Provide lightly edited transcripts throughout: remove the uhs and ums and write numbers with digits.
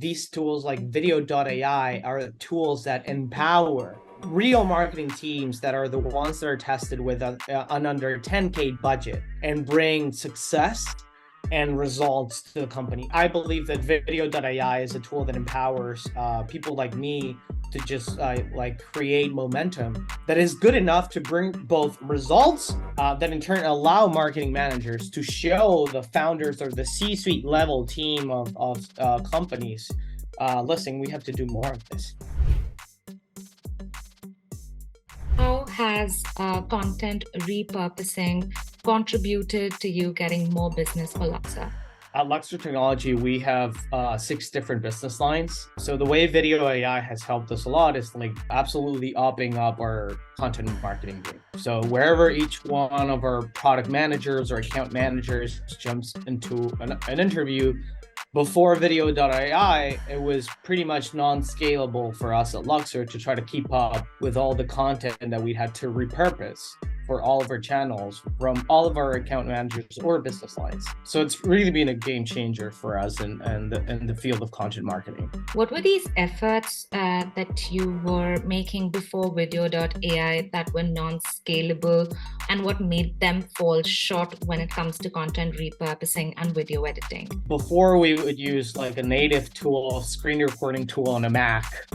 these tools like Vidyo.ai are tools that empower real marketing teams that are the ones that are tested with an under 10K budget and bring success and results to the company. I believe that Vidyo.ai is a tool that empowers people like me to just create momentum that is good enough to bring both results that in turn allow marketing managers to show the founders or the C-suite level team of companies, listen, we have to do more of this. How has content repurposing contributed to you getting more business for Luxor? At Luxor Technology, we have 6 different business lines. So the way Vidyo.ai has helped us a lot is like absolutely upping up our content marketing game. So wherever each one of our product managers or account managers jumps into an interview, before Vidyo.ai, it was pretty much non-scalable for us at Luxor to try to keep up with all the content that we had to repurpose for all of our channels from all of our account managers or business lines. So it's really been a game changer for us in the field of content marketing. What were these efforts that you were making before Vidyo.ai that were non-scalable, and what made them fall short when it comes to content repurposing and video editing? Before, we would use like a native tool, screen recording tool on a Mac.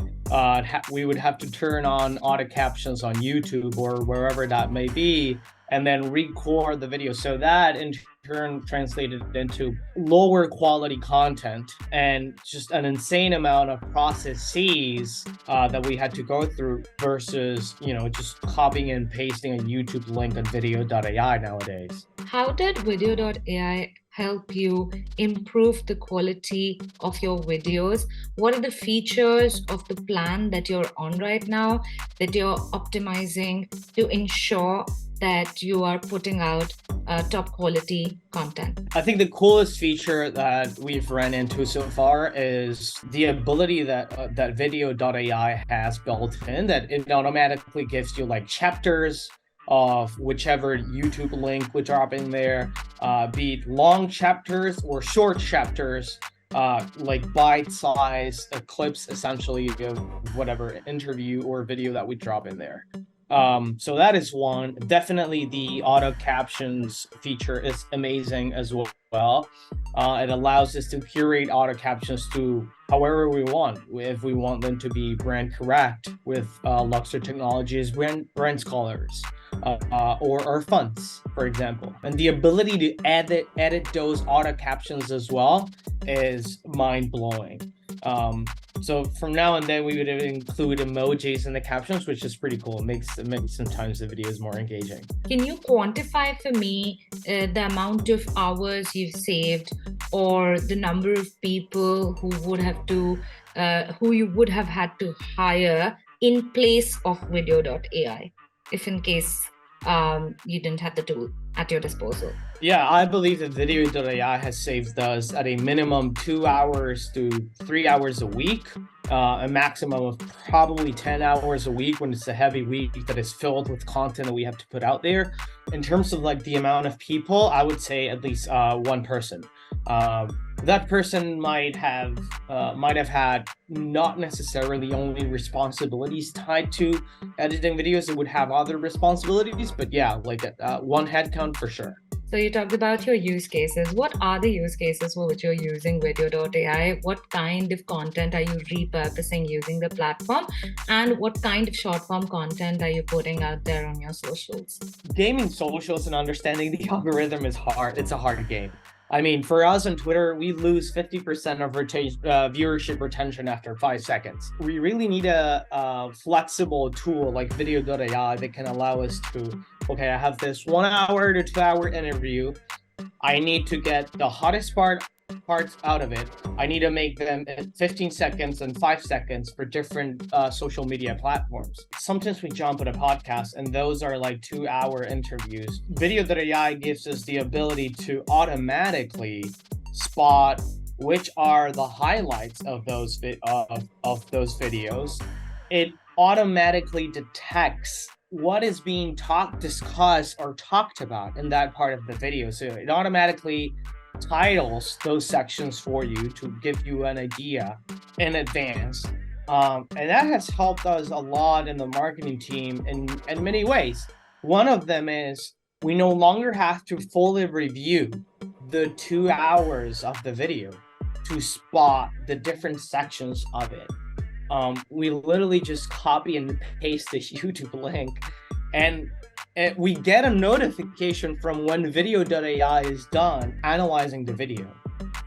We would have to turn on auto captions on YouTube or wherever that may be, and then record the video. So that in turn translated into lower quality content and just an insane amount of processes that we had to go through versus, just copying and pasting a YouTube link on Vidyo.ai nowadays. How did Vidyo.ai help you improve the quality of your videos? What are the features of the plan that you're on right now that you're optimizing to ensure that you are putting out top quality content? I think the coolest feature that we've run into so far is the ability that Vidyo.ai has built in, that it automatically gives you like chapters of whichever YouTube link we drop in there, be it long chapters or short chapters, like bite-sized clips essentially of whatever interview or video that we drop in there. So that is one. Definitely the auto captions feature is amazing as well. It allows us to curate auto captions to however we want. If we want them to be brand correct with Luxor Technologies brand scholars, or our funds, for example. And the ability to edit those auto captions as well is mind-blowing. So from now and then we would include emojis in the captions, which is pretty cool. It makes sometimes the videos more engaging. Can you quantify for me the amount of hours you've saved or the number of people who you would have had to hire in place of Vidyo.ai, if in case you didn't have the tool at your disposal? Yeah, I believe that Vidyo.ai has saved us at a minimum 2 hours to 3 hours a week, a maximum of probably 10 hours a week when it's a heavy week that is filled with content that we have to put out there. In terms of like the amount of people, I would say at least one person. That person might have had not necessarily only responsibilities tied to editing videos. It would have other responsibilities, but yeah, like one headcount for sure. So you talked about your use cases. What are the use cases for which you're using Vidyo.ai? What kind of content are you repurposing using the platform? And what kind of short form content are you putting out there on your socials? Gaming socials and understanding the algorithm is hard. It's a hard game. I mean, for us on Twitter, we lose 50% of viewership retention after 5 seconds. We really need a flexible tool like Vidyo.ai that can allow us to, okay, I have this 1 hour to 2 hour interview. I need to get the hottest parts out of it. I need to make them 15 seconds and 5 seconds for different social media platforms. Sometimes we jump on a podcast and those are like 2 hour interviews. Vidyo.ai gives us the ability to automatically spot which are the highlights of those videos. It automatically detects what is being discussed or talked about in that part of the video. So it automatically titles those sections for you to give you an idea in advance. And that has helped us a lot in the marketing team in many ways. One of them is we no longer have to fully review the 2 hours of the video to spot the different sections of it. We literally just copy and paste the YouTube link, and we get a notification from when Vidyo.ai is done analyzing the video.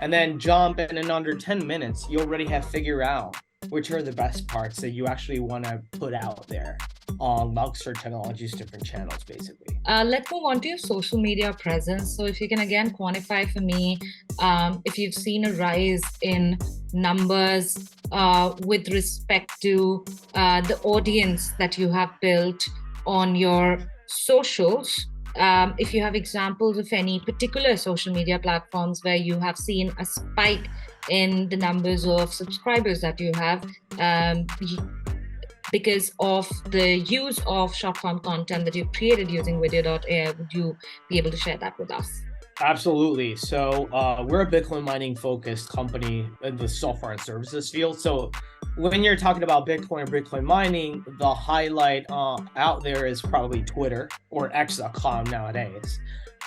And then jump in under 10 minutes, you already have figured out which are the best parts that you actually want to put out there on Luxor Technologies' different channels, basically. Let's move on to your social media presence. So if you can again quantify for me, if you've seen a rise in numbers with respect to the audience that you have built on your socials, if you have examples of any particular social media platforms where you have seen a spike in the numbers of subscribers that you have because of the use of short form content that you've created using Vidyo.ai, would you be able to share that with us? Absolutely. So we're a Bitcoin mining focused company in the software and services field. So when you're talking about Bitcoin or Bitcoin mining, the highlight out there is probably Twitter or X.com nowadays.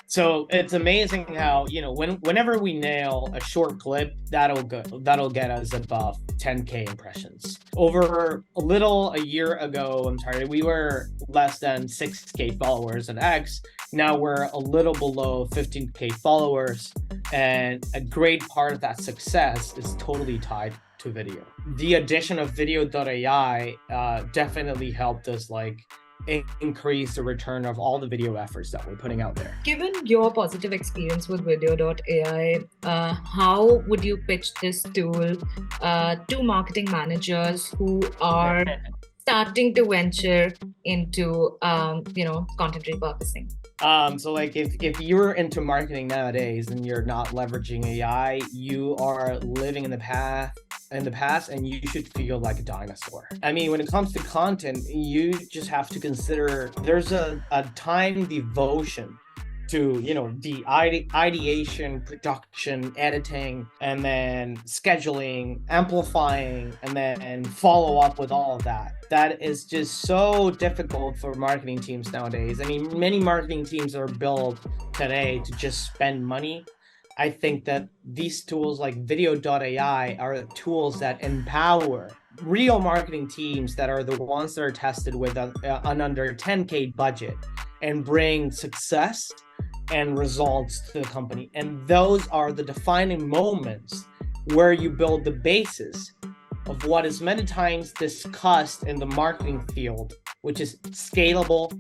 So it's amazing how, whenever we nail a short clip, that'll get us above 10K impressions. Over a year ago, we were less than 6K followers on X. Now we're a little below 15K followers, and a great part of that success is totally tied to video. The addition of Vidyo.ai definitely helped us increase the return of all the video efforts that we're putting out there. Given your positive experience with Vidyo.ai, how would you pitch this tool to marketing managers who are starting to venture into content repurposing? So if you're into marketing nowadays and you're not leveraging AI, you are living in the past, and you should feel like a dinosaur. I mean, when it comes to content, you just have to consider there's a time devotion to the ideation, production, editing, and then scheduling, amplifying, and then follow up with all of that. That is just so difficult for marketing teams nowadays. I mean, many marketing teams are built today to just spend money. I think that these tools like Vidyo.ai are tools that empower real marketing teams that are the ones that are tested with an under 10K budget and bring success and results to the company. And those are the defining moments where you build the basis of what is many times discussed in the marketing field, which is scalable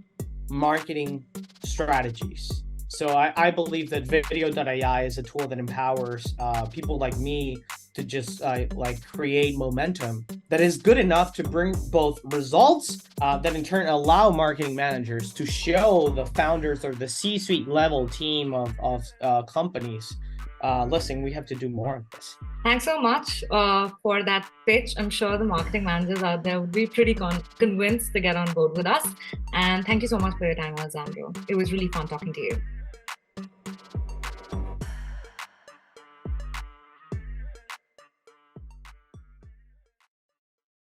marketing strategies. So I believe that Vidyo.ai is a tool that empowers people like me to just create momentum that is good enough to bring both results that in turn allow marketing managers to show the founders or the C-suite level team of companies, listen, we have to do more of this. Thanks so much for that pitch. I'm sure the marketing managers out there would be pretty convinced to get on board with us. And thank you so much for your time, Alessandro. It was really fun talking to you.